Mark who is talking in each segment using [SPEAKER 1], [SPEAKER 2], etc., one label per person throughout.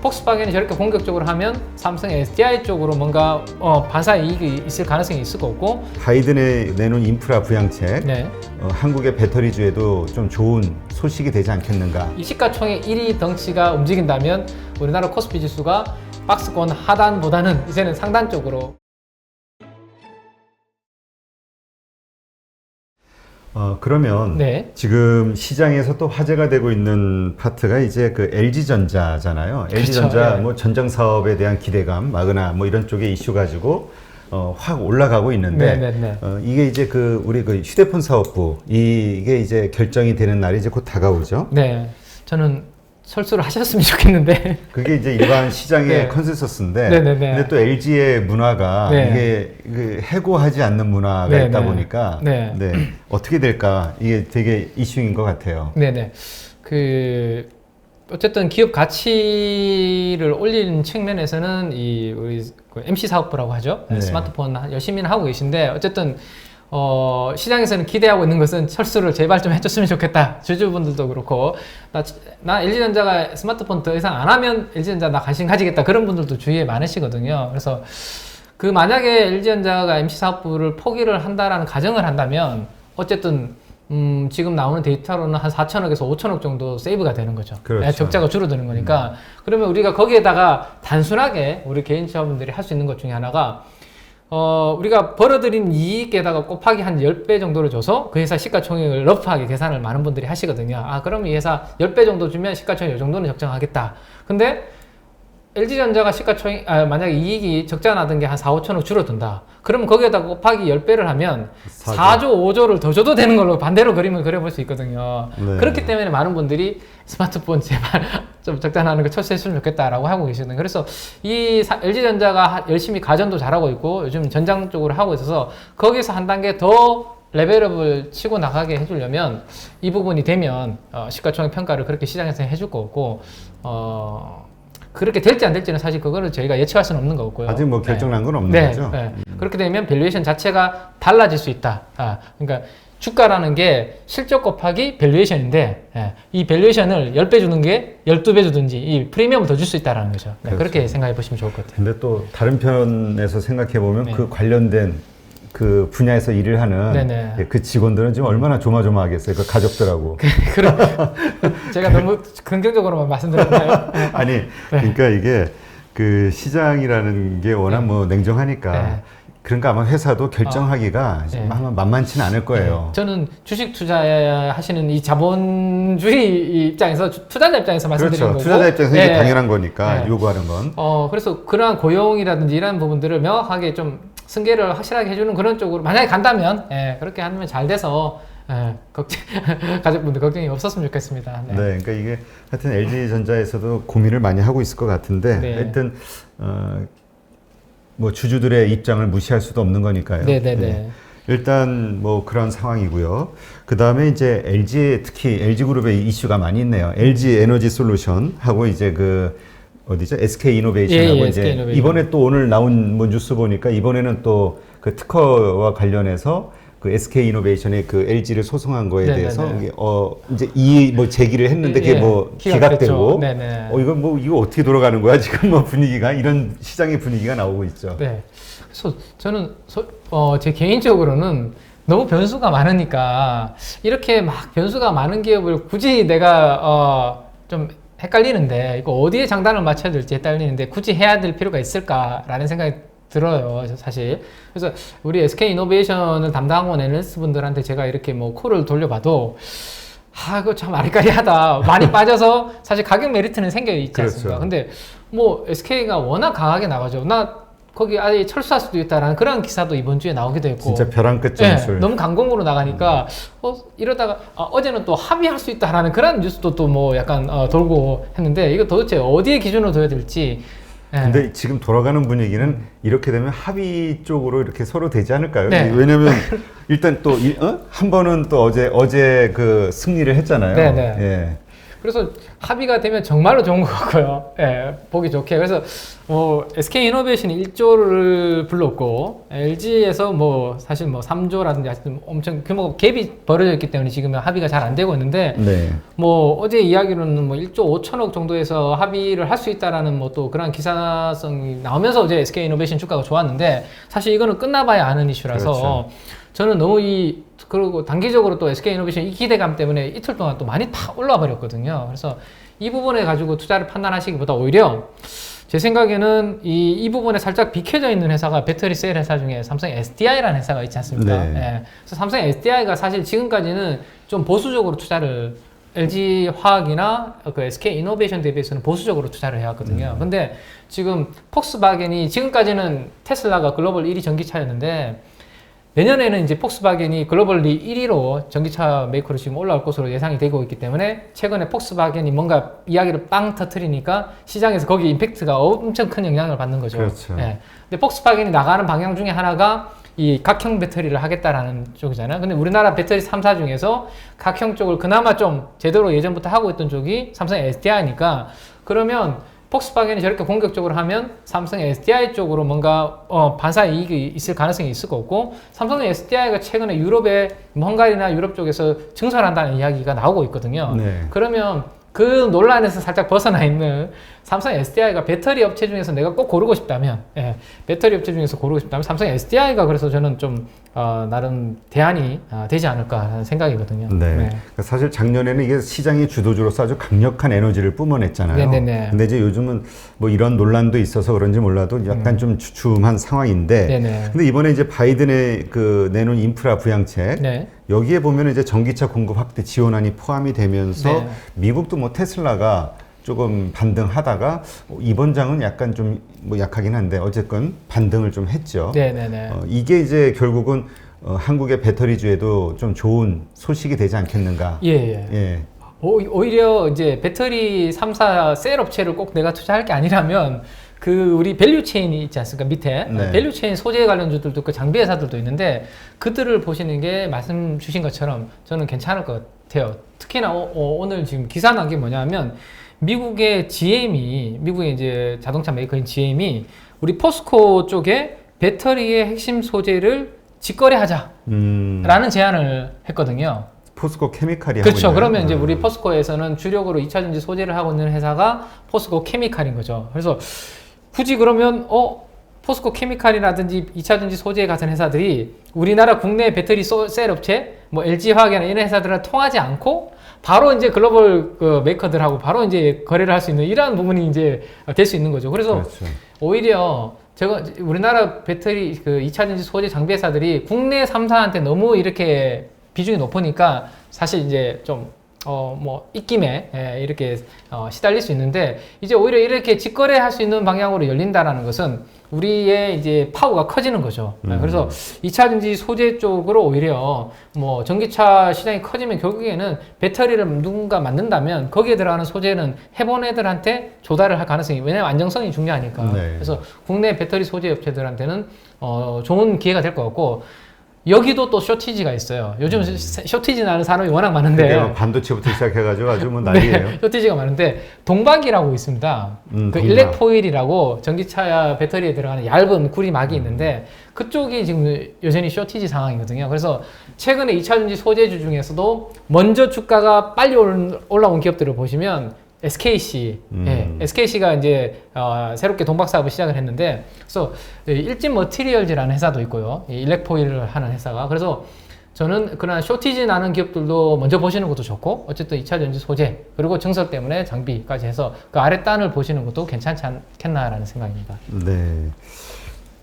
[SPEAKER 1] 폭스바겐이 저렇게 공격적으로 하면 삼성 SDI 쪽으로 뭔가 반사 이익이 있을 가능성이 있을 거고.
[SPEAKER 2] 하이든에 내놓은 인프라 부양책,
[SPEAKER 1] 네.
[SPEAKER 2] 한국의 배터리주에도 좀 좋은 소식이 되지 않겠는가.
[SPEAKER 1] 이 시가총액 1위 덩치가 움직인다면 우리나라 코스피 지수가 박스권 하단보다는 이제는 상단 쪽으로.
[SPEAKER 2] 그러면
[SPEAKER 1] 네.
[SPEAKER 2] 지금 시장에서 또 화제가 되고 있는 파트가 이제 그 LG전자잖아요.
[SPEAKER 1] 그렇죠.
[SPEAKER 2] LG전자
[SPEAKER 1] 예.
[SPEAKER 2] 뭐 전장 사업에 대한 기대감, 마그나 뭐 이런 쪽의 이슈 가지고 확 올라가고 있는데
[SPEAKER 1] 네.
[SPEAKER 2] 이게 이제 그 우리 그 휴대폰 사업부 이게 이제 결정이 되는 날이 이제 곧 다가오죠.
[SPEAKER 1] 네. 저는 설수를 하셨으면 좋겠는데.
[SPEAKER 2] 그게 이제 일반 시장의
[SPEAKER 1] 네.
[SPEAKER 2] 컨센서스인데,
[SPEAKER 1] 네네네.
[SPEAKER 2] 근데 또 LG의 문화가
[SPEAKER 1] 네.
[SPEAKER 2] 이게 그 해고하지 않는 문화가
[SPEAKER 1] 네네.
[SPEAKER 2] 있다 보니까
[SPEAKER 1] 네.
[SPEAKER 2] 어떻게 될까 이게 되게 이슈인 것 같아요.
[SPEAKER 1] 네네. 어쨌든 기업 가치를 올리는 측면에서는 우리 MC 사업부라고 하죠.
[SPEAKER 2] 네.
[SPEAKER 1] 스마트폰 열심히는 하고 계신데, 어쨌든 시장에서는 기대하고 있는 것은 철수를 제발 좀 해줬으면 좋겠다. 주주분들도 그렇고, 나 LG전자가 스마트폰 더 이상 안 하면 LG전자 나 관심 가지겠다. 그런 분들도 주위에 많으시거든요. 그래서 만약에 LG전자가 MC 사업부를 포기를 한다라는 가정을 한다면, 어쨌든 지금 나오는 데이터로는 한 4천억에서 5천억 정도 세이브가 되는 거죠.
[SPEAKER 2] 그렇죠.
[SPEAKER 1] 적자가 줄어드는 거니까. 그러면 우리가 거기에다가 단순하게 우리 개인 투자분들이 할 수 있는 것 중에 하나가, 우리가 벌어들인 이익에다가 곱하기 한 10배 정도를 줘서 그 회사 시가총액을 러프하게 계산을 많은 분들이 하시거든요. 그럼 이 회사 10배 정도 주면 시가총액 이 정도는 적정하겠다. 근데 LG전자가 만약에 이익이 적자 나던 게 한 4, 5천억 줄어든다. 그러면 거기에다가 곱하기 10배를 하면 4조, 5조를 더 줘도 되는 걸로 반대로 그림을 그려볼 수 있거든요.
[SPEAKER 2] 네.
[SPEAKER 1] 그렇기 때문에 많은 분들이 스마트폰 제발 좀 적자 나는 거 철수했으면 좋겠다라고 하고 계시거든요. 그래서 LG전자가 열심히 가전도 잘하고 있고 요즘 전장 쪽으로 하고 있어서 거기서 한 단계 더 레벨업을 치고 나가게 해주려면 이 부분이 되면 시가총액 평가를 그렇게 시장에서 해줄 거고 그렇게 될지 안 될지는 사실 그거를 저희가 예측할 수는 없는 거고요.
[SPEAKER 2] 아직 뭐 결정난 건 없는 거죠.
[SPEAKER 1] 네. 그렇게 되면 밸류에이션 자체가 달라질 수 있다. 그러니까 주가라는 게 실적 곱하기 밸류에이션인데 이 밸류에이션을 10배 주는 게 12배 주든지 이 프리미엄을 더 줄 수 있다는 거죠.
[SPEAKER 2] 그렇죠.
[SPEAKER 1] 그렇게 생각해 보시면 좋을 것 같아요.
[SPEAKER 2] 근데 또 다른 편에서 생각해 보면
[SPEAKER 1] 네.
[SPEAKER 2] 그 관련된 그 분야에서 일을 하는
[SPEAKER 1] 네네.
[SPEAKER 2] 그 직원들은 지금 얼마나 조마조마하겠어요. 그 가족들하고.
[SPEAKER 1] 그럼 제가 너무 긍정적으로만 말씀드렸나요?
[SPEAKER 2] 아니, 그러니까 이게 그 시장이라는 게 워낙
[SPEAKER 1] 네.
[SPEAKER 2] 뭐 냉정하니까
[SPEAKER 1] 네.
[SPEAKER 2] 그러니까 아마 회사도 결정하기가
[SPEAKER 1] 네.
[SPEAKER 2] 아마 만만치는 않을 거예요.
[SPEAKER 1] 저는 주식 투자하시는 이 자본주의 입장에서 투자자 입장에서 말씀드리는
[SPEAKER 2] 그렇죠.
[SPEAKER 1] 거고
[SPEAKER 2] 투자자 입장에서 이게 당연한 거니까
[SPEAKER 1] 네.
[SPEAKER 2] 요구하는 건.
[SPEAKER 1] 그래서 그러한 고용이라든지 이런 부분들을 명확하게 좀 승계를 확실하게 해주는 그런 쪽으로 만약에 간다면 그렇게 하면 잘 돼서 가족분들 걱정이 없었으면 좋겠습니다.
[SPEAKER 2] 네. 그러니까 이게 하여튼 LG전자에서도 고민을 많이 하고 있을 것 같은데
[SPEAKER 1] 네.
[SPEAKER 2] 하여튼 뭐 주주들의 입장을 무시할 수도 없는 거니까요.
[SPEAKER 1] 네네네.
[SPEAKER 2] 일단 뭐 그런 상황이고요. 그 다음에 이제 특히 LG그룹의 이슈가 많이 있네요. LG 에너지 솔루션 하고 이제 어디죠? SK 이노베이션하고 이제
[SPEAKER 1] SK 이노베이션.
[SPEAKER 2] 이번에 또 오늘 나온 뭐 뉴스 보니까 이번에는 또 그 특허와 관련해서 그 SK 이노베이션의 그 LG를 소송한 거에
[SPEAKER 1] 네네네.
[SPEAKER 2] 대해서 이제 뭐 제기를 했는데 그게 뭐 기각되고
[SPEAKER 1] 네네.
[SPEAKER 2] 이거 어떻게 돌아가는 거야 지금 뭐 분위기가 이런 시장의 분위기가 나오고 있죠.
[SPEAKER 1] 네. 그래서 저는 제 개인적으로는 너무 변수가 많으니까 이렇게 막 변수가 많은 기업을 굳이 내가 좀 헷갈리는데 이거 어디에 장단을 맞춰야 될지 헷갈리는데 굳이 해야 될 필요가 있을까라는 생각이 들어요, 사실. 그래서 우리 SK 이노베이션을 담당하고 있는 애널리스트 분들한테 제가 이렇게 뭐 콜을 돌려봐도 그거 참 아리까리하다. 많이 빠져서 사실 가격 메리트는 생겨 있지 않습니까?
[SPEAKER 2] 그렇죠.
[SPEAKER 1] 근데 뭐 SK가 워낙 강하게 나가죠. 거기 아예 철수할 수도 있다라는 그런 기사도 이번 주에 나오기도 했고.
[SPEAKER 2] 진짜 벼랑 끝 점술.
[SPEAKER 1] 너무 강공으로 나가니까 이러다가 어제는 또 합의할 수 있다라는 그런 뉴스도 또 뭐 약간 돌고 했는데 이거 도대체 어디에 기준으로 둬야 될지.
[SPEAKER 2] 근데 지금 돌아가는 분위기는 이렇게 되면 합의 쪽으로 이렇게 서로 되지 않을까요?
[SPEAKER 1] 네.
[SPEAKER 2] 왜냐면 일단 또 한 번은 또 어제 그 승리를 했잖아요.
[SPEAKER 1] 네네.
[SPEAKER 2] 예.
[SPEAKER 1] 그래서 합의가 되면 정말로 좋은 것 같고요. 예, 보기 좋게. 그래서 뭐 SK이노베이션이 1조를 불렀고 LG에서 뭐 사실 뭐 3조라든지 하여튼 엄청 규모가 갭이 벌어져 있기 때문에 지금 합의가 잘 안 되고 있는데
[SPEAKER 2] 네.
[SPEAKER 1] 뭐 어제 이야기로는 뭐 1조 5천억 정도에서 합의를 할 수 있다라는 뭐 또 그런 기사성이 나오면서 어제 SK이노베이션 주가가 좋았는데 사실 이거는 끝나봐야 아는 이슈라서
[SPEAKER 2] 그렇죠.
[SPEAKER 1] 저는 너무 그리고 단기적으로 또 SK이노베이션 이 기대감 때문에 이틀 동안 또 많이 팍 올라와 버렸거든요. 그래서 이 부분에 가지고 투자를 판단하시기보다 오히려 제 생각에는 이 부분에 살짝 비켜져 있는 회사가 배터리 셀 회사 중에 삼성 SDI라는 회사가 있지 않습니까?
[SPEAKER 2] 네.
[SPEAKER 1] 예. 그래서 삼성 SDI가 사실 지금까지는 좀 보수적으로 투자를 LG 화학이나 그 SK 이노베이션 대비해서는 보수적으로 투자를 해왔거든요. 근데 지금 폭스바겐이 지금까지는 테슬라가 글로벌 1위 전기차였는데 내년에는 이제 폭스바겐이 글로벌리 1위로 전기차 메이커로 지금 올라올 것으로 예상이 되고 있기 때문에 최근에 폭스바겐이 뭔가 이야기를 빵 터트리니까 시장에서 거기에 임팩트가 엄청 큰 영향을 받는 거죠.
[SPEAKER 2] 그렇죠.
[SPEAKER 1] 예. 근데 폭스바겐이 나가는 방향 중에 하나가 이 각형 배터리를 하겠다라는 쪽이잖아요. 근데 우리나라 배터리 3사 중에서 각형 쪽을 그나마 좀 제대로 예전부터 하고 있던 쪽이 삼성 SDI니까 그러면 폭스바겐이 저렇게 공격적으로 하면 삼성 SDI 쪽으로 뭔가 반사 이익이 있을 가능성이 있을 거고 삼성 SDI가 최근에 유럽의 헝가리나 유럽 쪽에서 증설한다는 이야기가 나오고 있거든요.
[SPEAKER 2] 네.
[SPEAKER 1] 그러면 그 논란에서 살짝 벗어나 있는 삼성 SDI가 배터리 업체 중에서 내가 꼭 고르고 싶다면, 예, 배터리 업체 중에서 고르고 싶다면 삼성 SDI가 그래서 저는 좀 나름 대안이 되지 않을까 하는 생각이거든요.
[SPEAKER 2] 네. 그러니까 사실 작년에는 이게 시장의 주도주로서 아주 강력한 에너지를 뿜어냈잖아요.
[SPEAKER 1] 네네네.
[SPEAKER 2] 근데 이제 요즘은 뭐 이런 논란도 있어서 그런지 몰라도 약간 좀 주춤한 상황인데.
[SPEAKER 1] 네네.
[SPEAKER 2] 근데 이번에 이제 바이든의 그 내놓은 인프라 부양책.
[SPEAKER 1] 네.
[SPEAKER 2] 여기에 보면 이제 전기차 공급 확대 지원안이 포함이 되면서
[SPEAKER 1] 네.
[SPEAKER 2] 미국도 뭐 테슬라가 조금 반등하다가 이번 장은 약간 좀 뭐 약하긴 한데 어쨌건 반등을 좀 했죠.
[SPEAKER 1] 네네네.
[SPEAKER 2] 이게 이제 결국은 한국의 배터리주에도 좀 좋은 소식이 되지 않겠는가.
[SPEAKER 1] 예, 예.
[SPEAKER 2] 예.
[SPEAKER 1] 오히려 이제 배터리 3사 셀 업체를 꼭 내가 투자할 게 아니라면 그 우리 밸류 체인이 있지 않습니까? 밑에
[SPEAKER 2] 네.
[SPEAKER 1] 밸류 체인 소재 관련주들도 있고 장비 회사들도 있는데 그들을 보시는 게 말씀 주신 것처럼 저는 괜찮을 것 같아요. 특히나 오늘 지금 기사 난 게 뭐냐면 미국의 GM이 미국의 이제 자동차 메이커인 GM이 우리 포스코 쪽에 배터리의 핵심 소재를 직거래하자라는 제안을 했거든요.
[SPEAKER 2] 포스코 케미칼이
[SPEAKER 1] 그렇죠.
[SPEAKER 2] 하고 있나요?
[SPEAKER 1] 그러면 이제 우리 포스코에서는 주력으로 2차전지 소재를 하고 있는 회사가 포스코 케미칼인 거죠. 그래서 굳이 그러면 포스코 케미칼이라든지 2차전지 소재 같은 회사들이 우리나라 국내 배터리 셀 업체, 뭐 LG 화학이나 이런 회사들은 통하지 않고 바로 이제 글로벌 그 메이커들하고 바로 이제 거래를 할 수 있는 이러한 부분이 이제 될 수 있는 거죠. 그래서
[SPEAKER 2] 그렇죠.
[SPEAKER 1] 오히려 제가 우리나라 배터리 그 2차전지 소재 장비 회사들이 국내 3사한테 너무 이렇게 비중이 높으니까 사실 이제 좀 뭐 입김에 이렇게 시달릴 수 있는데 이제 오히려 이렇게 직거래할 수 있는 방향으로 열린다라는 것은 우리의 이제 파워가 커지는 거죠. 그래서 2차전지 소재 쪽으로 오히려 뭐 전기차 시장이 커지면 결국에는 배터리를 누군가 만든다면 거기에 들어가는 소재는 해본 애들한테 조달을 할 가능성이 왜냐면 안정성이 중요하니까.
[SPEAKER 2] 네.
[SPEAKER 1] 그래서 국내 배터리 소재 업체들한테는 좋은 기회가 될 것 같고. 여기도 또 쇼티지가 있어요. 요즘 쇼티지 나는 산업이 워낙 많은데.
[SPEAKER 2] 뭐 반도체부터 시작해가지고 아주 뭐 난리예요.
[SPEAKER 1] 네, 쇼티지가 많은데 동박이라고 있습니다. 그
[SPEAKER 2] 동박.
[SPEAKER 1] 일렉포일이라고 전기차 배터리에 들어가는 얇은 구리막이 있는데 그쪽이 지금 여전히 쇼티지 상황이거든요. 그래서 최근에 2차전지 소재주 중에서도 먼저 주가가 빨리 올라온 기업들을 보시면 SKC, SKC가 이제 새롭게 동박 사업을 시작을 했는데, 그래서 일진 머티리얼즈라는 회사도 있고요, 일렉포일을 하는 회사가. 그래서 저는 그런 쇼티지 나는 기업들도 먼저 보시는 것도 좋고, 어쨌든 2차 전지 소재 그리고 증설 때문에 장비까지 해서 그 아래 단을 보시는 것도 괜찮지 않겠나라는 생각입니다.
[SPEAKER 2] 네.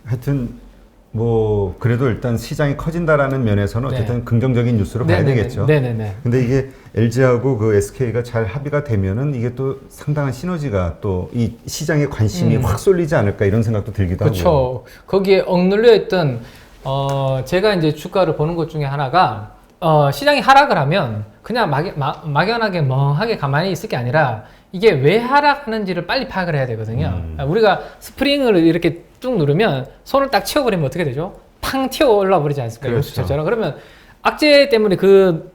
[SPEAKER 2] 하여튼 뭐 그래도 일단 시장이 커진다라는 면에서는 어쨌든
[SPEAKER 1] 네.
[SPEAKER 2] 긍정적인 뉴스로 봐야 되겠죠.
[SPEAKER 1] 네네네.
[SPEAKER 2] 근데 이게 LG하고 그 SK가 잘 합의가 되면은 이게 또 상당한 시너지가 또 이 시장에 관심이 확 쏠리지 않을까 이런 생각도 들기도 하고요.
[SPEAKER 1] 그렇죠. 거기에 억눌려 있던 제가 이제 주가를 보는 것 중에 하나가 시장이 하락을 하면 그냥 막연하게 멍하게 가만히 있을 게 아니라 이게 왜 하락하는지를 빨리 파악을 해야 되거든요. 우리가 스프링을 이렇게 쭉 누르면 손을 딱 치워버리면 어떻게 되죠? 팡 튀어 올라 버리지 않습니까?
[SPEAKER 2] 그렇죠.
[SPEAKER 1] 그러면 악재 때문에 그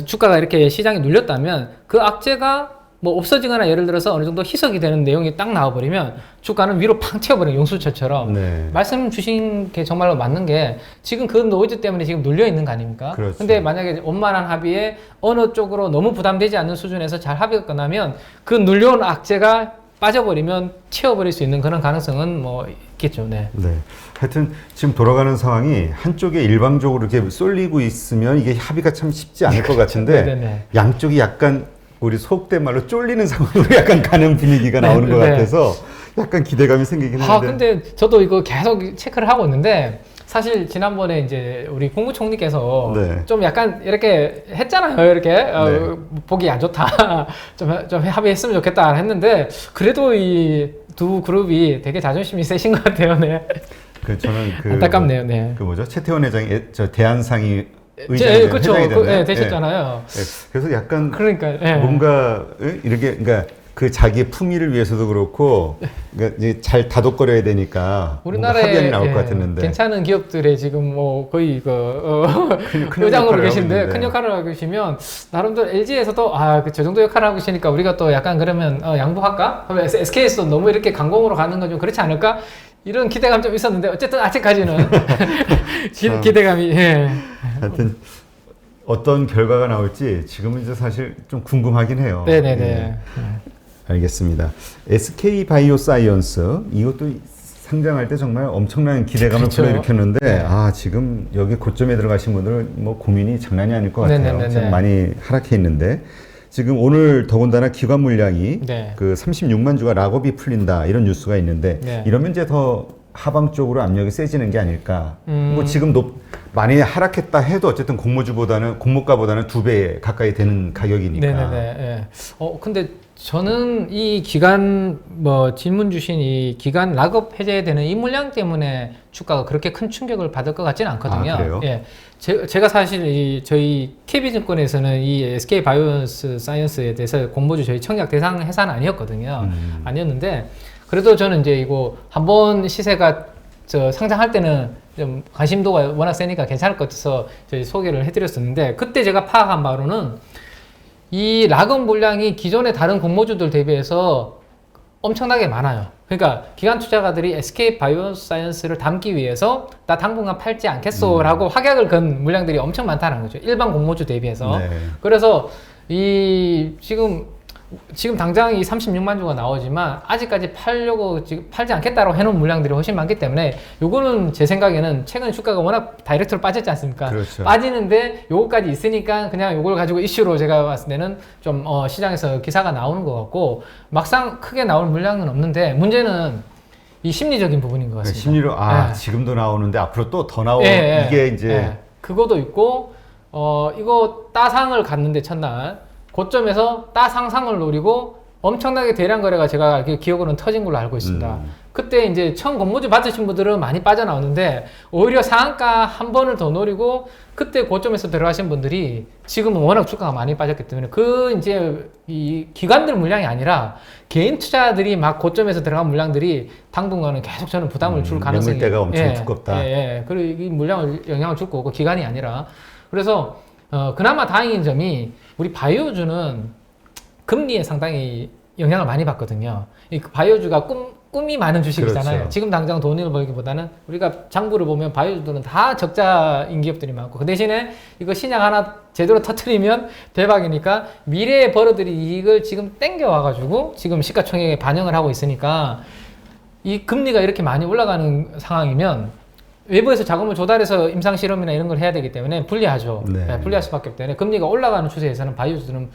[SPEAKER 1] 주가가 이렇게 시장에 눌렸다면 그 악재가 뭐 없어지거나 예를 들어서 어느 정도 희석이 되는 내용이 딱 나와버리면 주가는 위로 팡 튀어버려요. 용수철처럼.
[SPEAKER 2] 네.
[SPEAKER 1] 말씀 주신 게 정말로 맞는 게 지금 그 노이즈 때문에 지금 눌려 있는 거 아닙니까?
[SPEAKER 2] 그렇죠.
[SPEAKER 1] 근데 만약에 원만한 합의에 어느 쪽으로 너무 부담되지 않는 수준에서 잘 합의가 끝나면 그 눌려온 악재가 빠져버리면 채워버릴 수 있는 그런 가능성은 뭐 있겠죠. 네.
[SPEAKER 2] 네. 하여튼 지금 돌아가는 상황이 한쪽에 일방적으로 이렇게 쏠리고 있으면 이게 합의가 참 쉽지 않을 것 같은데
[SPEAKER 1] 네네네.
[SPEAKER 2] 양쪽이 약간 우리 속된 말로 쫄리는 상황으로 약간 가는 분위기가 나오는 것
[SPEAKER 1] 네.
[SPEAKER 2] 같아서 약간 기대감이 생기긴 하는데.
[SPEAKER 1] 아, 근데 저도 이거 계속 체크를 하고 있는데 사실 지난번에 이제 우리 국무총리께서
[SPEAKER 2] 네.
[SPEAKER 1] 좀 약간 이렇게 했잖아요. 이렇게
[SPEAKER 2] 네.
[SPEAKER 1] 보기 안 좋다. 좀 합의했으면 좋겠다 했는데 그래도 이 두 그룹이 되게 자존심이 세신 것 같아요. 네.
[SPEAKER 2] 저는
[SPEAKER 1] 안타깝네요. 네.
[SPEAKER 2] 그 뭐죠? 최태원 회장이 저 대한상이
[SPEAKER 1] 그렇죠.
[SPEAKER 2] 회장이 됐나요?
[SPEAKER 1] 네, 되셨잖아요.
[SPEAKER 2] 그래서 약간
[SPEAKER 1] 그러니까 예.
[SPEAKER 2] 뭔가 이렇게 그러니까 그 자기의 품위를 위해서도 그렇고 그러니까 이제 잘 다독거려야 되니까
[SPEAKER 1] 우리나라에
[SPEAKER 2] 합의안이 나올 것 같았는데
[SPEAKER 1] 괜찮은 기업들의 지금 뭐 거의
[SPEAKER 2] 큰
[SPEAKER 1] 의장으로
[SPEAKER 2] 역할을
[SPEAKER 1] 계신데
[SPEAKER 2] 하고 있는데.
[SPEAKER 1] 큰 역할을 하고 계시면 나름대로 LG에서도 저 정도 역할을 하고 계시니까 우리가 또 약간 그러면 양보할까? 하면 SK에서도 너무 이렇게 강공으로 가는 건 좀 그렇지 않을까? 이런 기대감 좀 있었는데 어쨌든 아직까지는 기대감이
[SPEAKER 2] 하여튼 어떤 결과가 나올지 지금은 이제 사실 좀 궁금하긴 해요.
[SPEAKER 1] 네네네.
[SPEAKER 2] 예. 알겠습니다. SK 바이오사이언스 이것도 상장할 때 정말 엄청난 기대감을
[SPEAKER 1] 그렇죠.
[SPEAKER 2] 불러일으켰는데 지금 여기 고점에 들어가신 분들은 뭐 고민이 장난이 아닐 것 같아요.
[SPEAKER 1] 네네네네.
[SPEAKER 2] 지금 많이 하락해 있는데 지금 오늘 더군다나 기관 물량이
[SPEAKER 1] 네.
[SPEAKER 2] 그 36만 주가 락업이 풀린다 이런 뉴스가 있는데
[SPEAKER 1] 네.
[SPEAKER 2] 이러면 이제 더 하방 쪽으로 압력이 세지는 게 아닐까. 뭐 지금 많이 하락했다 해도 어쨌든 공모가보다는 2배 가까이 되는 가격이니까.
[SPEAKER 1] 네네네. 예. 근데 저는 이 기간 질문 주신 이 기간 락업 해제되는 이 물량 때문에 주가가 그렇게 큰 충격을 받을 것 같지는 않거든요.
[SPEAKER 2] 그래요?
[SPEAKER 1] 예. 제가 사실 저희 KB증권에서는 이 SK 바이오스 사이언스에 대해서 공모주 저희 청약 대상 회사는 아니었거든요. 아니었는데 그래도 저는 이제 이거 한번 시세가 상장할 때는 좀 관심도가 워낙 세니까 괜찮을 것 같아서 저희 소개를 해드렸었는데 그때 제가 파악한 바로는 이 락업 물량이 기존의 다른 공모주들 대비해서 엄청나게 많아요. 그러니까 기관 투자가들이 SK 바이오사이언스를 담기 위해서 나 당분간 팔지 않겠소라고 확약을 건 물량들이 엄청 많다는 거죠. 일반 공모주 대비해서.
[SPEAKER 2] 네.
[SPEAKER 1] 그래서 지금 당장 이 36만 주가 나오지만 아직까지 지금 팔지 않겠다고 해놓은 물량들이 훨씬 많기 때문에 요거는 제 생각에는 최근 주가가 워낙 다이렉트로 빠졌지 않습니까?
[SPEAKER 2] 그렇죠.
[SPEAKER 1] 빠지는데 요거까지 있으니까 그냥 요걸 가지고 이슈로 제가 봤을 때는 좀 시장에서 기사가 나오는 것 같고 막상 크게 나올 물량은 없는데 문제는 이 심리적인 부분인 것 같습니다.
[SPEAKER 2] 심리로
[SPEAKER 1] 예.
[SPEAKER 2] 지금도 나오는데 앞으로 또 더 나오고
[SPEAKER 1] 예,
[SPEAKER 2] 이게 이제
[SPEAKER 1] 그거도 있고 이거 따상을 갔는데 첫날 고점에서 따상상을 노리고 엄청나게 대량 거래가 제가 기억으로는 터진 걸로 알고 있습니다. 그때 이제 처음 공모주 받으신 분들은 많이 빠져나오는데 오히려 상한가 한 번을 더 노리고 그때 고점에서 들어가신 분들이 지금은 워낙 주가가 많이 빠졌기 때문에 이제 이 기관들 물량이 아니라 개인 투자들이 막 고점에서 들어간 물량들이 당분간은 계속 저는 부담을 줄 가능성이
[SPEAKER 2] 매물대가 엄청 두껍다.
[SPEAKER 1] 그리고 이 물량을 영향을 줄 거고 기관이 아니라 그래서 그나마 다행인 점이 우리 바이오주는 금리에 상당히 영향을 많이 받거든요. 이 바이오주가 꿈이 많은 주식이잖아요.
[SPEAKER 2] 그렇죠.
[SPEAKER 1] 지금 당장 돈을 벌기보다는 우리가 장부를 보면 바이오주들은 다 적자인 기업들이 많고 그 대신에 이거 신약 하나 제대로 터트리면 대박이니까 미래에 벌어들일 이익을 지금 땡겨와가지고 지금 시가총액에 반영을 하고 있으니까 이 금리가 이렇게 많이 올라가는 상황이면 외부에서 자금을 조달해서 임상 실험이나 이런 걸 해야 되기 때문에 불리하죠.
[SPEAKER 2] 네.
[SPEAKER 1] 불리할 수밖에 없기 때문에 금리가 올라가는 추세에서는 바이오주들은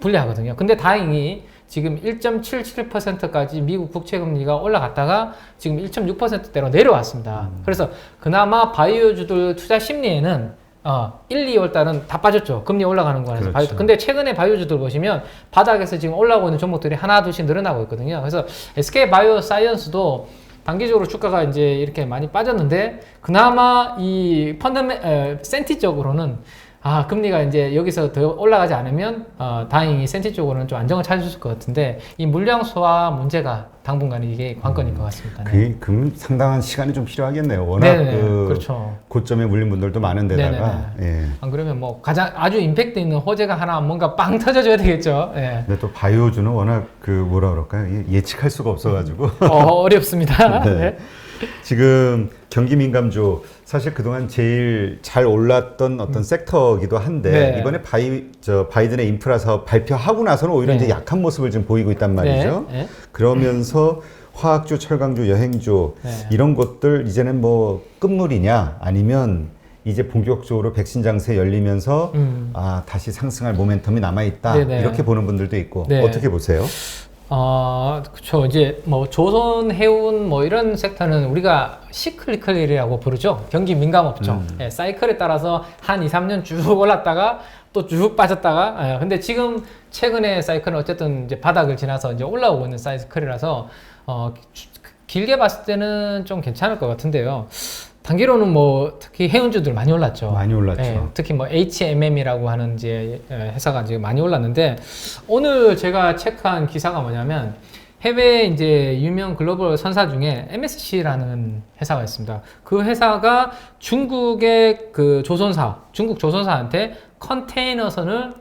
[SPEAKER 1] 불리하거든요. 근데 다행히 지금 1.77%까지 미국 국채 금리가 올라갔다가 지금 1.6%대로 내려왔습니다. 그래서 그나마 바이오주들 투자 심리에는 1, 2월 달은 다 빠졌죠. 금리 올라가는 거라서.
[SPEAKER 2] 그렇죠.
[SPEAKER 1] 근데 최근에 바이오주들 보시면 바닥에서 지금 올라오고 있는 종목들이 하나 둘씩 늘어나고 있거든요. 그래서 SK 바이오사이언스도 단기적으로 주가가 이제 이렇게 많이 빠졌는데 그나마 이 센티적으로는 금리가 이제 여기서 더 올라가지 않으면 다행히 센티 쪽으로는 좀 안정을 찾을 수 있을 것 같은데 이 물량 소화 문제가 당분간 이게 관건일 것 같습니다. 네.
[SPEAKER 2] 그럼 상당한 시간이 좀 필요하겠네요. 워낙
[SPEAKER 1] 네네,
[SPEAKER 2] 그
[SPEAKER 1] 그렇죠.
[SPEAKER 2] 고점에 물린 분들도 많은데다가. 예.
[SPEAKER 1] 안 그러면 뭐 가장 아주 임팩트 있는 호재가 하나 뭔가 빵 터져줘야 되겠죠. 예.
[SPEAKER 2] 근데 또 바이오주는 워낙 그 뭐라 그럴까요? 예측할 수가 없어가지고.
[SPEAKER 1] 어렵습니다.
[SPEAKER 2] 네.
[SPEAKER 1] 네.
[SPEAKER 2] 지금 경기 민감주 사실 그동안 제일 잘 올랐던 어떤 섹터이기도 한데
[SPEAKER 1] 네.
[SPEAKER 2] 이번에 바이든의 인프라 사업 발표하고 나서는 오히려
[SPEAKER 1] 네.
[SPEAKER 2] 이제 약한 모습을 좀 보이고 있단 말이죠.
[SPEAKER 1] 네. 네.
[SPEAKER 2] 그러면서 화학주, 철강주, 여행주
[SPEAKER 1] 네.
[SPEAKER 2] 이런 것들 이제는 뭐 끝물이냐 아니면 이제 본격적으로 백신 장세 열리면서 다시 상승할 모멘텀이 남아 있다
[SPEAKER 1] 네네.
[SPEAKER 2] 이렇게 보는 분들도 있고
[SPEAKER 1] 네.
[SPEAKER 2] 어떻게 보세요?
[SPEAKER 1] 그렇죠. 이제 뭐 조선, 해운 뭐 이런 섹터는 우리가 시클리컬이라고 부르죠. 경기 민감업종. 예, 사이클에 따라서 한 2, 3년 쭉 올랐다가 또 쭉 빠졌다가. 근데 지금 최근에 사이클은 어쨌든 이제 바닥을 지나서 이제 올라오고 있는 사이클이라서 길게 봤을 때는 좀 괜찮을 것 같은데요. 단기로는 뭐 특히 해운주들 많이 올랐죠.
[SPEAKER 2] 많이 올랐죠.
[SPEAKER 1] 예, 특히 뭐 HMM이라고 하는 이제 회사가 지금 많이 올랐는데 오늘 제가 체크한 기사가 뭐냐면 해외 이제 유명 글로벌 선사 중에 MSC라는 회사가 있습니다. 그 회사가 중국의 그 중국 조선사한테 컨테이너선을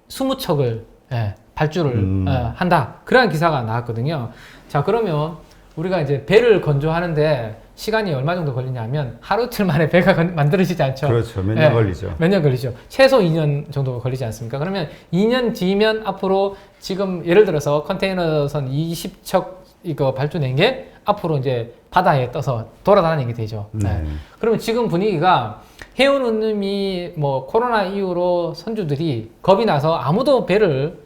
[SPEAKER 1] 20척을 발주를 한다. 그런 기사가 나왔거든요. 자, 그러면 우리가 이제 배를 건조하는데 시간이 얼마 정도 걸리냐면 하루 이틀 만에 배가 만들어지지 않죠.
[SPEAKER 2] 그렇죠. 몇 년 걸리죠.
[SPEAKER 1] 몇 년 걸리죠. 최소 2년 정도 걸리지 않습니까? 그러면 2년 뒤면 앞으로 지금 예를 들어서 컨테이너선 20척 이거 발주된 게 앞으로 이제 바다에 떠서 돌아다니게 되죠.
[SPEAKER 2] 네.
[SPEAKER 1] 그러면 지금 분위기가 해운 운임이 뭐 코로나 이후로 선주들이 겁이 나서 아무도 배를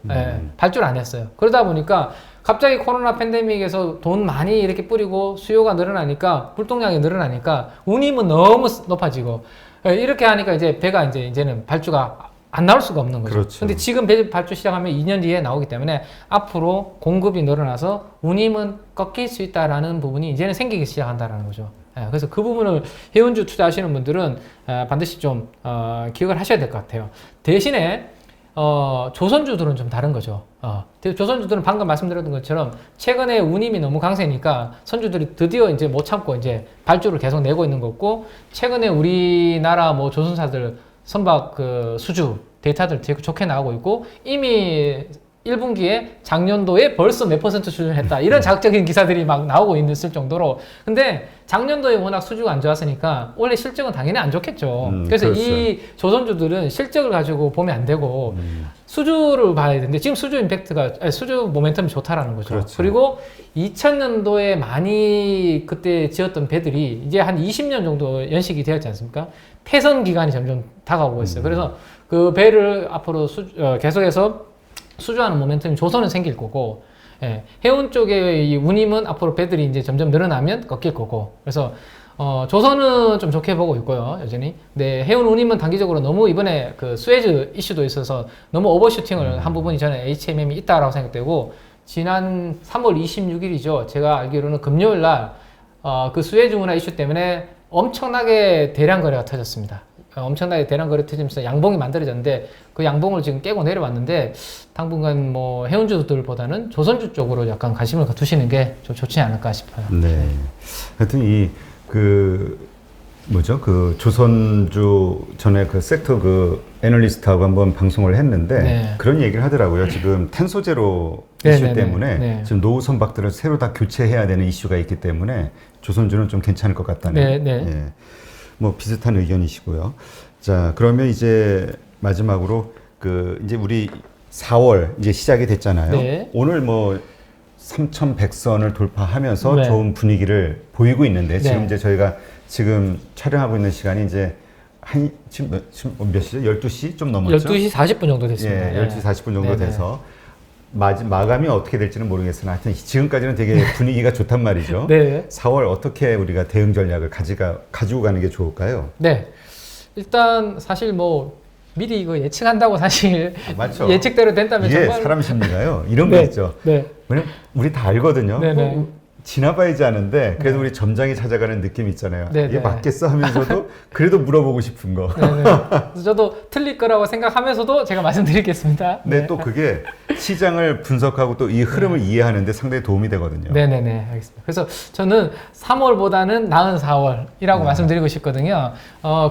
[SPEAKER 1] 발주를 안 했어요. 그러다 보니까 갑자기 코로나 팬데믹에서 돈 많이 이렇게 뿌리고 수요가 늘어나니까 불동량이 늘어나니까 운임은 너무 높아지고 이렇게 하니까 이제 배가 이제는 발주가 안 나올 수가 없는 거죠.
[SPEAKER 2] 그렇죠.
[SPEAKER 1] 근데 지금 배 발주 시작하면 2년 뒤에 나오기 때문에 앞으로 공급이 늘어나서 운임은 꺾일 수 있다라는 부분이 이제는 생기기 시작한다라는 거죠. 그래서 그 부분을 해운주 투자하시는 분들은 반드시 좀 기억을 하셔야 될 것 같아요. 대신에 조선주들은 좀 다른 거죠. 조선주들은 방금 말씀드렸던 것처럼 최근에 운임이 너무 강세니까 선주들이 드디어 이제 못 참고 이제 발주를 계속 내고 있는 거고, 최근에 우리나라 뭐 조선사들 선박 그 수주 데이터들 되게 좋게 나오고 있고, 이미 1분기에 작년도에 벌써 몇 % 수준을 했다. 이런 자극적인 기사들이 막 나오고 있을 정도로. 근데 작년도에 워낙 수주가 안 좋았으니까 원래 실적은 당연히 안 좋겠죠. 그래서
[SPEAKER 2] 그렇죠.
[SPEAKER 1] 이 조선주들은 실적을 가지고 보면 안 되고 수주를 봐야 되는데 지금 수주 임팩트가, 수주 모멘텀이 좋다라는 거죠.
[SPEAKER 2] 그렇죠.
[SPEAKER 1] 그리고 2000년도에 많이 그때 지었던 배들이 이제 한 20년 정도 연식이 되었지 않습니까? 폐선 기간이 점점 다가오고 있어요. 그래서 그 배를 앞으로 계속해서 수주하는 모멘텀이 조선은 생길 거고, 해운 쪽의 이 운임은 앞으로 배들이 이제 점점 늘어나면 꺾일 거고, 그래서 조선은 좀 좋게 보고 있고요, 여전히. 근데 해운 운임은 단기적으로 너무 이번에 그 스웨즈 이슈도 있어서 너무 오버슈팅을 한 부분이 저는 HMM이 있다라고 생각되고, 지난 3월 26일이죠. 제가 알기로는 금요일 날 그 스웨즈 운하 이슈 때문에 엄청나게 대량 거래가 터졌습니다. 엄청나게 대량 거래 터지면서 양봉이 만들어졌는데 그 양봉을 지금 깨고 내려왔는데, 당분간 뭐 해운주들보다는 조선주 쪽으로 약간 관심을 두시는 게 좀 좋지 않을까 싶어요.
[SPEAKER 2] 네. 하여튼 그 조선주 전에 그 섹터 그 애널리스트하고 한번 방송을 했는데
[SPEAKER 1] 네.
[SPEAKER 2] 그런 얘기를 하더라고요. 지금 탄소제로
[SPEAKER 1] 네네네.
[SPEAKER 2] 이슈 때문에
[SPEAKER 1] 네.
[SPEAKER 2] 지금 노후 선박들을 새로 다 교체해야 되는 이슈가 있기 때문에 조선주는 좀 괜찮을 것 같다는.
[SPEAKER 1] 네, 네.
[SPEAKER 2] 예. 뭐 비슷한 의견이시고요. 자, 그러면 이제 마지막으로 이제 우리 4월 이제 시작이 됐잖아요.
[SPEAKER 1] 네.
[SPEAKER 2] 오늘 뭐 3,100선을 돌파하면서
[SPEAKER 1] 네.
[SPEAKER 2] 좋은 분위기를 보이고 있는데 지금
[SPEAKER 1] 네.
[SPEAKER 2] 이제 저희가 지금 촬영하고 있는 시간이 이제 지금 몇 시죠? 12시 좀 넘었죠?
[SPEAKER 1] 12시 40분 정도 됐습니다.
[SPEAKER 2] 예, 12시 40분 정도
[SPEAKER 1] 네네.
[SPEAKER 2] 돼서 마감이 어떻게 될지는 모르겠으나 하여튼 지금까지는 되게 분위기가 좋단 말이죠.
[SPEAKER 1] 네.
[SPEAKER 2] 4월 어떻게 우리가 대응 전략을 가지고 가는 게 좋을까요?
[SPEAKER 1] 네. 일단 사실 뭐 미리 이거 예측한다고 사실
[SPEAKER 2] 맞죠.
[SPEAKER 1] 예측대로 된다면
[SPEAKER 2] 이게
[SPEAKER 1] 정말
[SPEAKER 2] 사람 심리가요. 이런
[SPEAKER 1] 네.
[SPEAKER 2] 거 있죠.
[SPEAKER 1] 네.
[SPEAKER 2] 왜냐면 우리 다 알거든요.
[SPEAKER 1] 네네.
[SPEAKER 2] 지나봐야지 하는데 그래도 우리 점장이 찾아가는 느낌 있잖아요.
[SPEAKER 1] 네,
[SPEAKER 2] 이게
[SPEAKER 1] 네.
[SPEAKER 2] 맞겠어 하면서도 그래도 물어보고 싶은 거.
[SPEAKER 1] 네네. 그래서 저도 틀릴 거라고 생각하면서도 제가 말씀드리겠습니다.
[SPEAKER 2] 근데 또 그게 시장을 분석하고 또 이 흐름을 이해하는데 상당히 도움이 되거든요.
[SPEAKER 1] 네네네, 알겠습니다. 그래서 저는 3월보다는 나은 4월이라고 말씀드리고 싶거든요.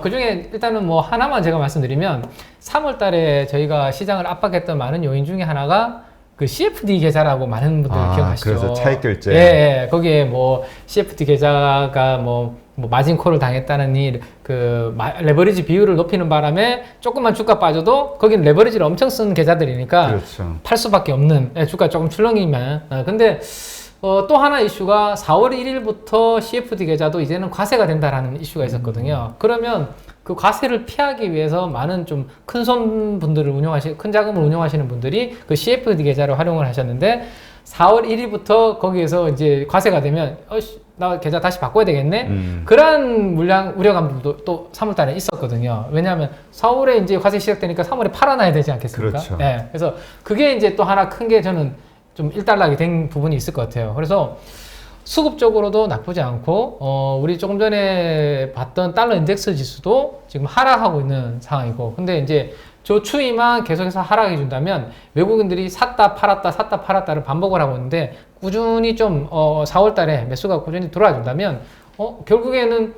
[SPEAKER 1] 그 중에 일단은 뭐 하나만 제가 말씀드리면 3월 달에 저희가 시장을 압박했던 많은 요인 중에 하나가 그 CFD 계좌라고 많은 분들 기억하시죠?
[SPEAKER 2] 그래서 차익 결제.
[SPEAKER 1] 예, 예. 거기에 뭐 CFD 계좌가 뭐 마진콜을 당했다는 레버리지 비율을 높이는 바람에 조금만 주가 빠져도 거기는 레버리지를 엄청 쓴 계좌들이니까
[SPEAKER 2] 그렇죠.
[SPEAKER 1] 팔 수밖에 없는, 주가 조금 출렁이면. 근데 또 하나 이슈가 4월 1일부터 CFD 계좌도 이제는 과세가 된다라는 이슈가 있었거든요. 그러면 그 과세를 피하기 위해서 많은 좀 큰 손 분들을 큰 자금을 운용하시는 분들이 그 CFD 계좌를 활용을 하셨는데 4월 1일부터 거기에서 이제 과세가 되면 나 계좌 다시 바꿔야 되겠네? 그런 우려감도 또 3월 달에 있었거든요. 왜냐하면 4월에 이제 과세 시작되니까 3월에 팔아놔야 되지 않겠습니까?
[SPEAKER 2] 그렇죠.
[SPEAKER 1] 네, 그래서 그게 이제 또 하나 큰 게 저는 좀 일단락이 된 부분이 있을 것 같아요. 그래서 수급적으로도 나쁘지 않고, 우리 조금 전에 봤던 달러 인덱스 지수도 지금 하락하고 있는 상황이고, 근데 이제 저 추이만 계속해서 하락해 준다면 외국인들이 샀다 팔았다를 반복을 하고 있는데 꾸준히 좀 4월 달에 매수가 꾸준히 들어와 준다면 결국에는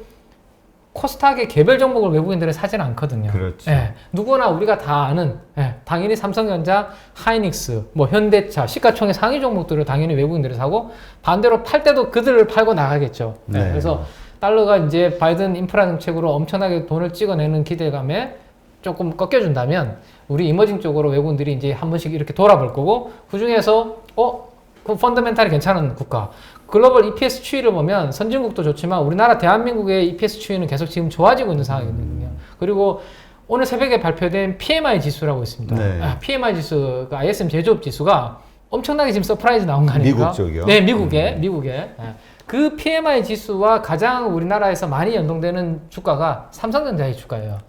[SPEAKER 1] 코스닥의 개별 종목을 외국인들은 사지는 않거든요.
[SPEAKER 2] 그렇죠.
[SPEAKER 1] 예, 누구나 우리가 다 아는, 당연히 삼성전자, 하이닉스, 뭐 현대차, 시가총액 상위 종목들을 당연히 외국인들이 사고 반대로 팔 때도 그들을 팔고 나가겠죠.
[SPEAKER 2] 네.
[SPEAKER 1] 그래서 달러가 이제 바이든 인프라 정책으로 엄청나게 돈을 찍어내는 기대감에 조금 꺾여준다면 우리 이머징 쪽으로 외국인들이 이제 한 번씩 이렇게 돌아볼 거고, 그 중에서 그 펀더멘탈이 괜찮은 국가, 글로벌 EPS 추이를 보면 선진국도 좋지만 우리나라 대한민국의 EPS 추이는 계속 지금 좋아지고 있는 상황이거든요. 그리고 오늘 새벽에 발표된 PMI 지수라고 있습니다.
[SPEAKER 2] 네.
[SPEAKER 1] PMI 지수, 그 ISM 제조업 지수가 엄청나게 지금 서프라이즈 나온 거 아닙니까?
[SPEAKER 2] 미국 쪽이요?
[SPEAKER 1] 네, 미국에. 그 PMI 지수와 가장 우리나라에서 많이 연동되는 주가가 삼성전자의 주가예요.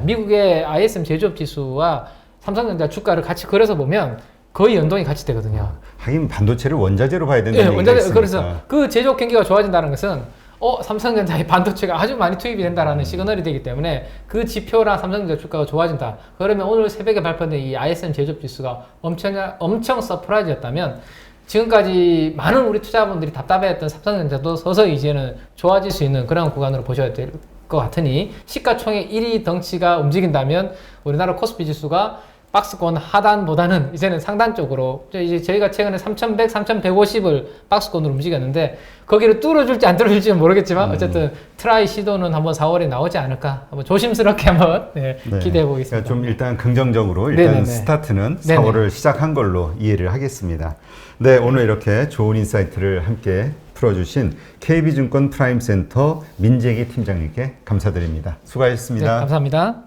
[SPEAKER 1] 미국의 ISM 제조업 지수와 삼성전자 주가를 같이 그려서 보면 거의 연동이 같이 되거든요.
[SPEAKER 2] 하긴 반도체를 원자재로 봐야 된다는 얘기가
[SPEAKER 1] 원자재,
[SPEAKER 2] 있으니까.
[SPEAKER 1] 그래서 그 제조업 경기가 좋아진다는 것은 삼성전자의 반도체가 아주 많이 투입이 된다라는 시그널이 되기 때문에 그 지표랑 삼성전자 주가가 좋아진다. 그러면 오늘 새벽에 발표된 이 ISM 제조업 지수가 엄청 서프라이즈였다면 지금까지 많은 우리 투자자분들이 답답해했던 삼성전자도 서서히 이제는 좋아질 수 있는 그런 구간으로 보셔야 될 것 같으니, 시가총액 1위 덩치가 움직인다면 우리나라 코스피 지수가 박스권 하단보다는 이제는 상단 쪽으로, 이제 저희가 최근에 3,100, 3,150을 박스권으로 움직였는데 거기를 뚫어줄지 안 뚫어줄지는 모르겠지만 어쨌든 트라이 시도는 한번 4월에 나오지 않을까, 한번 조심스럽게 한번 기대해 보겠습니다.
[SPEAKER 2] 그러니까 좀 일단 긍정적으로 일단
[SPEAKER 1] 네네네.
[SPEAKER 2] 스타트는
[SPEAKER 1] 네네.
[SPEAKER 2] 4월을 시작한 걸로 이해를 하겠습니다. 네, 오늘 이렇게 좋은 인사이트를 함께 풀어주신 KB증권 프라임센터 민재기 팀장님께 감사드립니다. 수고하셨습니다.
[SPEAKER 1] 네, 감사합니다.